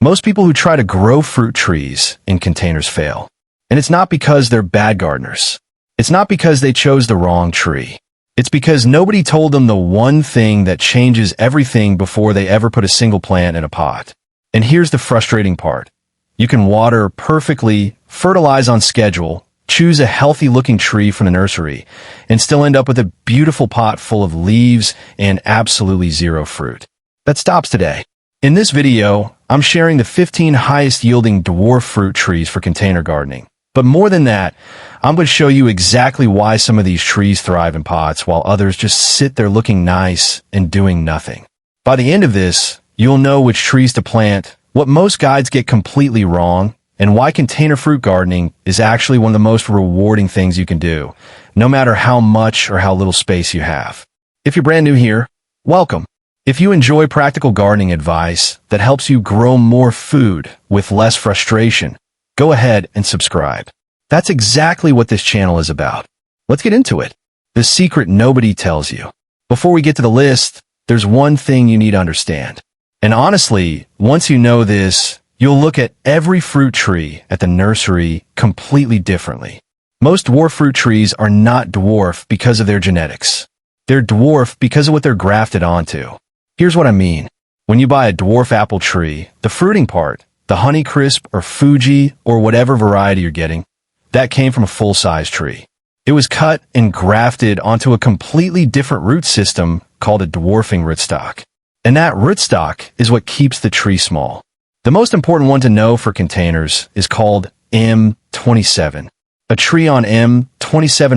Most people who try to grow fruit trees in containers fail. And it's not because they're bad gardeners. It's not because they chose the wrong tree. It's because nobody told them the one thing that changes everything before they ever put a single plant in a pot. And here's the frustrating part. You can water perfectly, fertilize on schedule, choose a healthy-looking tree from the nursery, and still end up with a beautiful pot full of leaves and absolutely zero fruit. That stops today. In this video, I'm sharing the 15 highest-yielding dwarf fruit trees for container gardening. But more than that, I'm going to show you exactly why some of these trees thrive in pots while others just sit there looking nice and doing nothing. By the end of this, you'll know which trees to plant, what most guides get completely wrong, and why container fruit gardening is actually one of the most rewarding things you can do, no matter how much or how little space you have. If you're brand new here, welcome. If you enjoy practical gardening advice that helps you grow more food with less frustration, go ahead and subscribe. That's exactly what this channel is about. Let's get into it. The secret nobody tells you. Before we get to the list, there's one thing you need to understand. And honestly, once you know this, you'll look at every fruit tree at the nursery completely differently. Most dwarf fruit trees are not dwarf because of their genetics. They're dwarf because of what they're grafted onto. Here's what I mean. When you buy a dwarf apple tree, the fruiting part, the Honeycrisp or Fuji or whatever variety you're getting, that came from a full-size tree. It was cut and grafted onto a completely different root system called a dwarfing rootstock. And that rootstock is what keeps the tree small. The most important one to know for containers is called M27. A tree on M27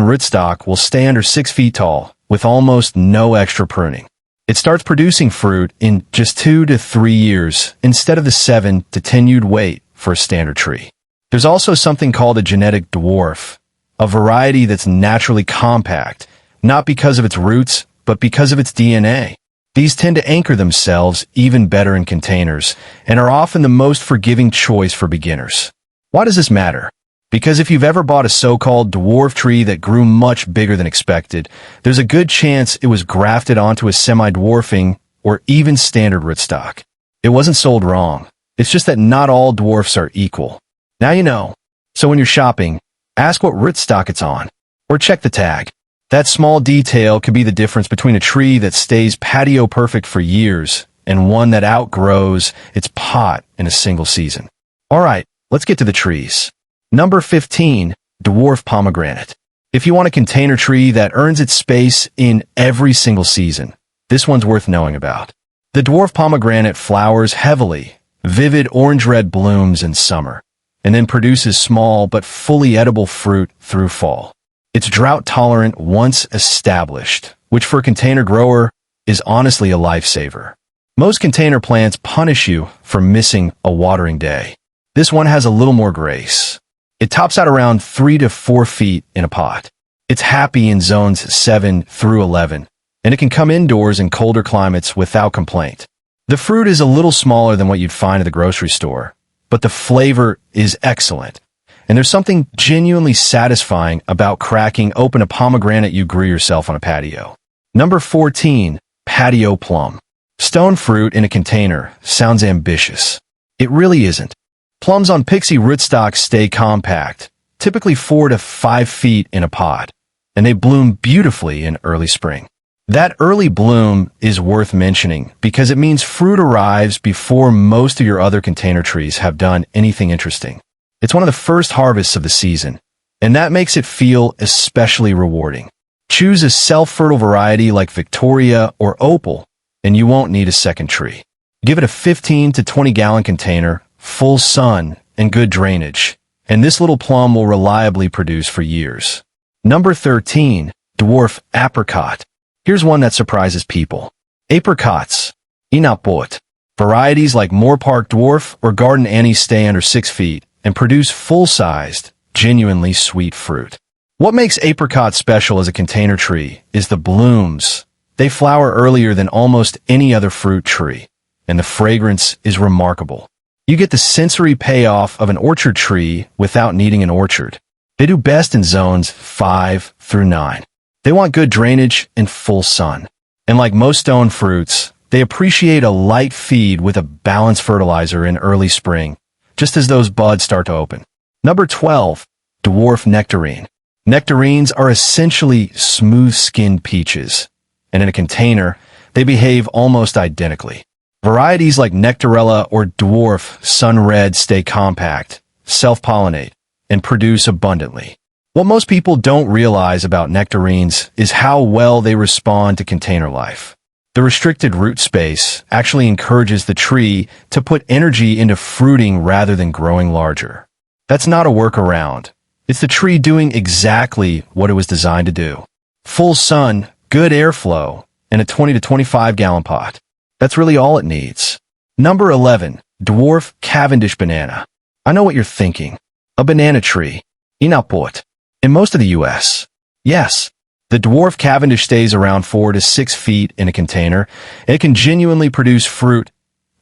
rootstock will stay under 6 feet tall with almost no extra pruning. It starts producing fruit in just 2 to 3 years instead of the 7 to 10 you'd wait for a standard tree. There's also something called a genetic dwarf, a variety that's naturally compact, not because of its roots, but because of its DNA. These tend to anchor themselves even better in containers and are often the most forgiving choice for beginners. Why does this matter? Because if you've ever bought a so-called dwarf tree that grew much bigger than expected, there's a good chance it was grafted onto a semi-dwarfing or even standard rootstock. It wasn't sold wrong. It's just that not all dwarfs are equal. Now you know. So when you're shopping, ask what rootstock it's on, or check the tag. That small detail could be the difference between a tree that stays patio perfect for years and one that outgrows its pot in a single season. All right, let's get to the trees. Number 15, dwarf pomegranate. If you want a container tree that earns its space in every single season, this one's worth knowing about. The dwarf pomegranate flowers heavily, vivid orange-red blooms in summer, and then produces small but fully edible fruit through fall. It's drought-tolerant once established, which for a container grower is honestly a lifesaver. Most container plants punish you for missing a watering day. This one has a little more grace. It tops out around 3 to 4 feet in a pot. It's happy in zones 7 through 11, and it can come indoors in colder climates without complaint. The fruit is a little smaller than what you'd find at the grocery store, but the flavor is excellent. And there's something genuinely satisfying about cracking open a pomegranate you grew yourself on a patio. Number 14, patio plum. Stone fruit in a container sounds ambitious. It really isn't. Plums on pixie rootstocks stay compact, typically 4 to 5 feet in a pot, and they bloom beautifully in early spring. That early bloom is worth mentioning because it means fruit arrives before most of your other container trees have done anything interesting. It's one of the first harvests of the season, and that makes it feel especially rewarding. Choose a self-fertile variety like Victoria or Opal, and you won't need a second tree. Give it a 15 to 20 gallon container, full sun, and good drainage, and this little plum will reliably produce for years. Number 13, dwarf apricot. Here's one that surprises people. Apricots, inapot. Varieties like Moore Park Dwarf or Garden Annie stay under 6 feet and produce full-sized, genuinely sweet fruit. What makes apricot special as a container tree is the blooms. They flower earlier than almost any other fruit tree, and the fragrance is remarkable. You get the sensory payoff of an orchard tree without needing an orchard. They do best in zones 5 through 9. They want good drainage and full sun. And like most stone fruits, They appreciate a light feed with a balanced fertilizer in early spring, just as those buds start to open. Number 12. Dwarf nectarine. Nectarines are essentially smooth-skinned peaches, and in a container, they behave almost identically. Varieties like Nectarella or Dwarf Sun Red stay compact, self-pollinate, and produce abundantly. What most people don't realize about nectarines is how well they respond to container life. The restricted root space actually encourages the tree to put energy into fruiting rather than growing larger. That's not a workaround. It's the tree doing exactly what it was designed to do. Full sun, good airflow, and a 20 to 25 gallon pot. That's really all it needs. Number 11. Dwarf Cavendish banana. I know what you're thinking. A banana tree. Inapot. In most of the U.S. Yes, the dwarf Cavendish stays around 4 to 6 feet in a container, and it can genuinely produce fruit,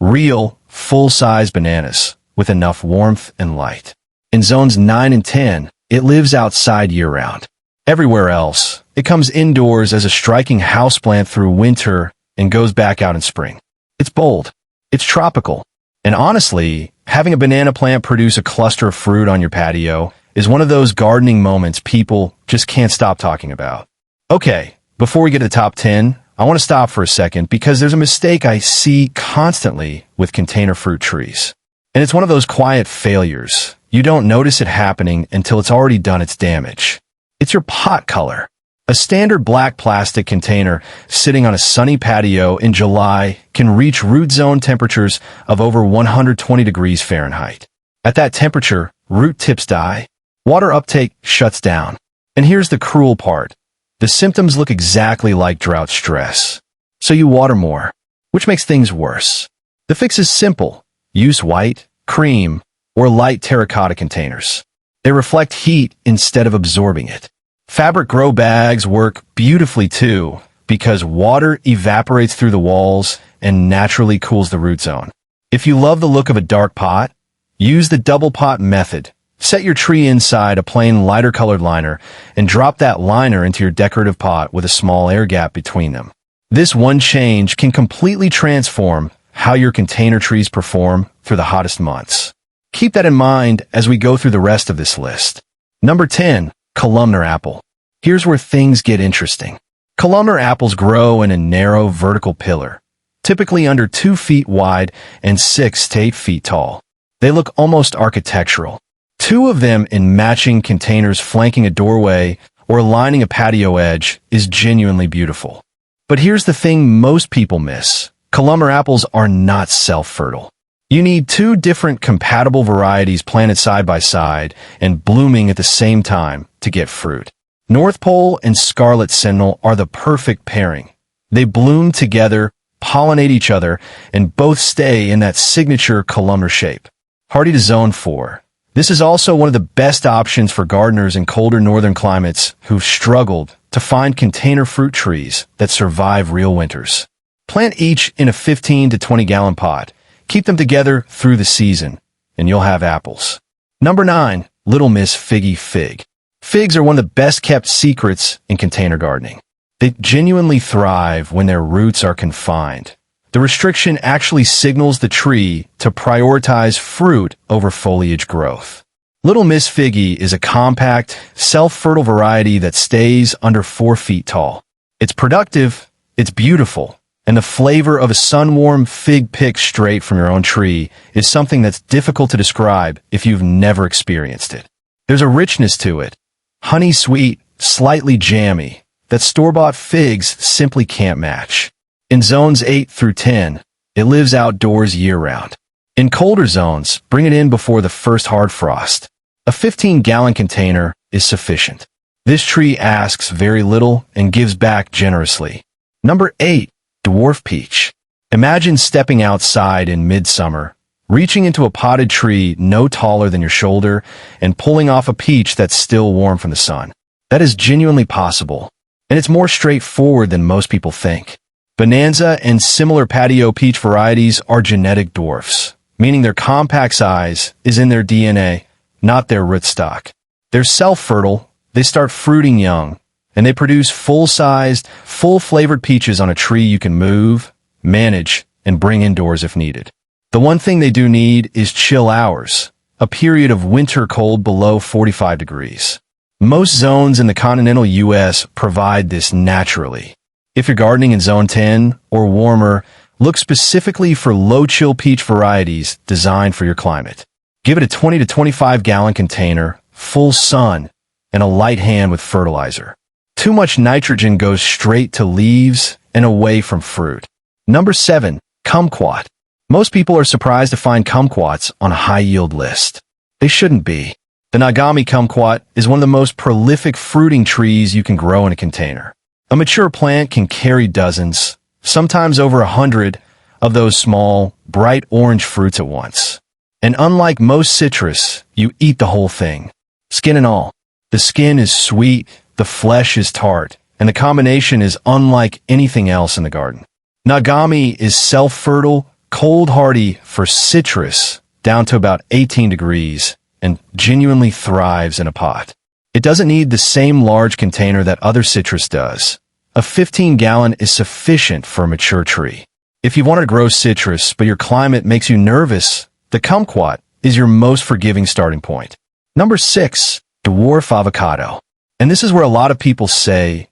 real, full-size bananas, with enough warmth and light. In zones 9 and 10, it lives outside year-round. Everywhere else, it comes indoors as a striking houseplant through winter and goes back out in spring. It's bold. It's tropical. And honestly, having a banana plant produce a cluster of fruit on your patio is one of those gardening moments people just can't stop talking about. Okay, before we get to the top 10, I want to stop for a second because there's a mistake I see constantly with container fruit trees. And it's one of those quiet failures. You don't notice it happening until it's already done its damage. It's your pot color. A standard black plastic container sitting on a sunny patio in July can reach root zone temperatures of over 120 degrees Fahrenheit. At that temperature, root tips die. Water uptake shuts down. And here's the cruel part. The symptoms look exactly like drought stress. So you water more, which makes things worse. The fix is simple. Use white, cream, or light terracotta containers. They reflect heat instead of absorbing it. Fabric grow bags work beautifully too, because water evaporates through the walls and naturally cools the root zone. If you love the look of a dark pot, use the double pot method. Set your tree inside a plain lighter colored liner and drop that liner into your decorative pot with a small air gap between them. This one change can completely transform how your container trees perform through the hottest months. Keep that in mind as we go through the rest of this list. Number 10. Columnar apple. Here's where things get interesting. Columnar apples grow in a narrow vertical pillar, typically under 2 feet wide and 6 to 8 feet tall. They look almost architectural. 2 of them in matching containers flanking a doorway or lining a patio edge is genuinely beautiful. But here's the thing most people miss. Columnar apples are not self-fertile. You need 2 different compatible varieties planted side by side and blooming at the same time to get fruit. North Pole and Scarlet Sentinel are the perfect pairing. They bloom together, pollinate each other, and both stay in that signature columnar shape. Hardy to Zone 4. This is also one of the best options for gardeners in colder northern climates who've struggled to find container fruit trees that survive real winters. Plant each in a 15 to 20 gallon pot. Keep them together through the season, and you'll have apples. Number 9. Little Miss Figgy Fig. Figs are one of the best kept secrets in container gardening. They genuinely thrive when their roots are confined. The restriction actually signals the tree to prioritize fruit over foliage growth. Little Miss Figgy is a compact, self-fertile variety that stays under 4 feet tall. It's productive, it's beautiful, and the flavor of a sun-warm fig picked straight from your own tree is something that's difficult to describe if you've never experienced it. There's a richness to it, honey-sweet, slightly jammy, that store-bought figs simply can't match. In zones 8 through 10, it lives outdoors year-round. In colder zones, bring it in before the first hard frost. A 15-gallon container is sufficient. This tree asks very little and gives back generously. Number 8. Dwarf Peach. Imagine stepping outside in midsummer, reaching into a potted tree no taller than your shoulder, and pulling off a peach that's still warm from the sun. That is genuinely possible, and it's more straightforward than most people think. Bonanza and similar patio peach varieties are genetic dwarfs, meaning their compact size is in their DNA, not their rootstock. They're self-fertile, they start fruiting young, and they produce full-sized, full-flavored peaches on a tree you can move, manage, and bring indoors if needed. The one thing they do need is chill hours, a period of winter cold below 45 degrees. Most zones in the continental U.S. provide this naturally. If you're gardening in Zone 10 or warmer, look specifically for low-chill peach varieties designed for your climate. Give it a 20 to 25 gallon container, full sun, and a light hand with fertilizer. Too much nitrogen goes straight to leaves and away from fruit. Number 7. Kumquat. Most people are surprised to find kumquats on a high-yield list. They shouldn't be. The Nagami kumquat is one of the most prolific fruiting trees you can grow in a container. A mature plant can carry dozens, sometimes over 100, of those small, bright orange fruits at once. And unlike most citrus, you eat the whole thing, skin and all. The skin is sweet, the flesh is tart, and the combination is unlike anything else in the garden. Nagami is self-fertile, cold-hardy for citrus, down to about 18 degrees, and genuinely thrives in a pot. It doesn't need the same large container that other citrus does. A 15-gallon is sufficient for a mature tree. If you want to grow citrus, but your climate makes you nervous, the kumquat is your most forgiving starting point. Number 6. Dwarf avocado. And this is where a lot of people say,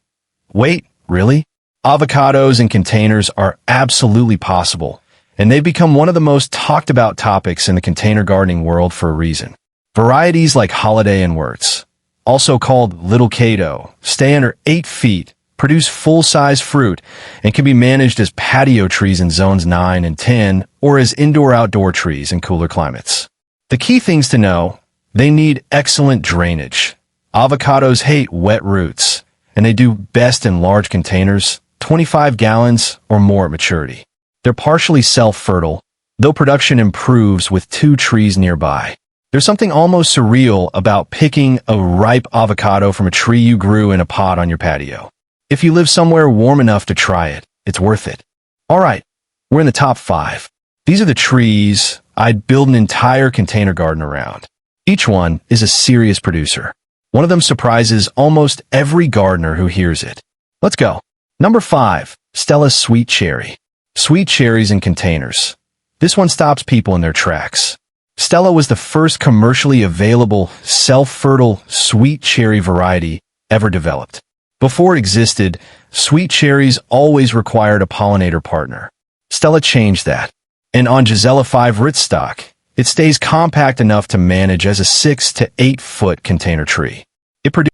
wait, really? Avocados in containers are absolutely possible, and they've become one of the most talked about topics in the container gardening world for a reason. Varieties like Holiday and Wirtz, also called Little Cato, stay under 8 feet, produce full-size fruit, and can be managed as patio trees in zones 9 and 10 or as indoor-outdoor trees in cooler climates. The key things to know: they need excellent drainage. Avocados hate wet roots, and they do best in large containers, 25 gallons or more at maturity. They're partially self-fertile, though production improves with 2 trees nearby. There's something almost surreal about picking a ripe avocado from a tree you grew in a pot on your patio. If you live somewhere warm enough to try it, it's worth it. All right, we're in the top 5. These are the trees I'd build an entire container garden around. Each one is a serious producer. One of them surprises almost every gardener who hears it. Let's go. Number 5. Stella's Sweet Cherry. Sweet cherries in containers. This one stops people in their tracks. Stella was the first commercially available, self-fertile sweet cherry variety ever developed. Before it existed, sweet cherries always required a pollinator partner. Stella changed that. And on Gisela 5 rootstock, it stays compact enough to manage as a 6 to 8 foot container tree.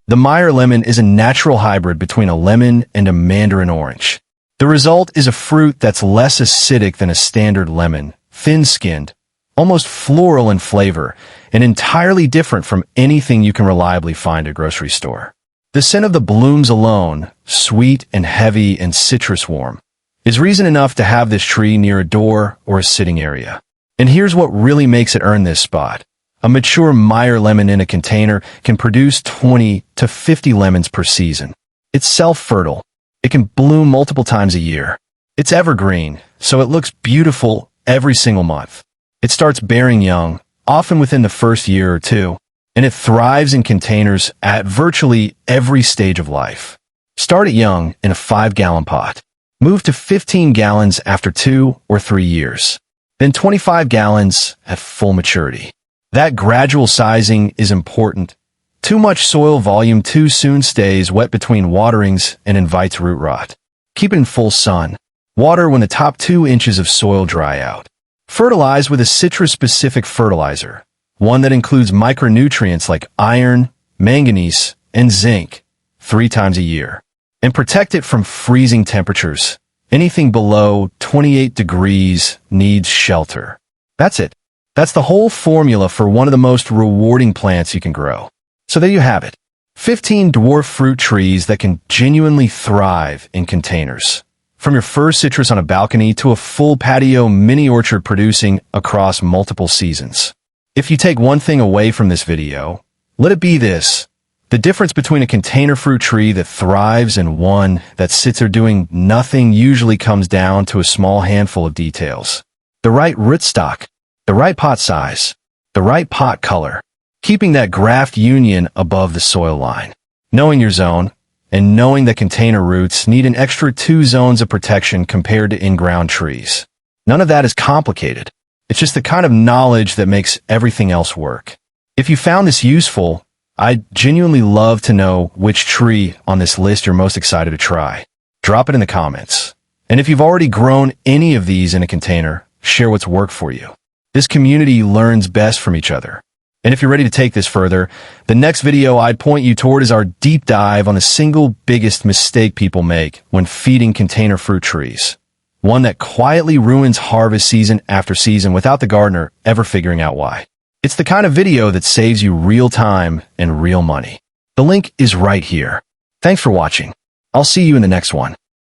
The Meyer lemon is a natural hybrid between a lemon and a mandarin orange. The result is a fruit that's less acidic than a standard lemon, thin-skinned, almost floral in flavor, and entirely different from anything you can reliably find at a grocery store. The scent of the blooms alone, sweet and heavy and citrus warm, is reason enough to have this tree near a door or a sitting area. And here's what really makes it earn this spot. A mature Meyer lemon in a container can produce 20 to 50 lemons per season. It's self-fertile. It can bloom multiple times a year. It's evergreen, so it looks beautiful every single month. It starts bearing young, often within the first year or two, and it thrives in containers at virtually every stage of life. Start it young in a 5-gallon pot. Move to 15 gallons after 2 or 3 years. Then 25 gallons at full maturity. That gradual sizing is important. Too much soil volume too soon stays wet between waterings and invites root rot. Keep it in full sun. Water when the top 2 inches of soil dry out. Fertilize with a citrus-specific fertilizer, one that includes micronutrients like iron, manganese, and zinc, 3 times a year. And protect it from freezing temperatures. Anything below 28 degrees needs shelter. That's it. That's the whole formula for one of the most rewarding plants you can grow. So there you have it. 15 dwarf fruit trees that can genuinely thrive in containers. From your first citrus on a balcony to a full patio mini orchard producing across multiple seasons. If you take one thing away from this video, let it be this. The difference between a container fruit tree that thrives and one that sits there doing nothing usually comes down to a small handful of details. The right rootstock, the right pot size, the right pot color, keeping that graft union above the soil line, knowing your zone, and knowing that container roots need an extra 2 zones of protection compared to in-ground trees. None of that is complicated. It's just the kind of knowledge that makes everything else work. If you found this useful, I'd genuinely love to know which tree on this list you're most excited to try. Drop it in the comments. And if you've already grown any of these in a container, share what's worked for you. This community learns best from each other. And if you're ready to take this further, the next video I'd point you toward is our deep dive on the single biggest mistake people make when feeding container fruit trees. One that quietly ruins harvest season after season without the gardener ever figuring out why. It's the kind of video that saves you real time and real money. The link is right here. Thanks for watching. I'll see you in the next one.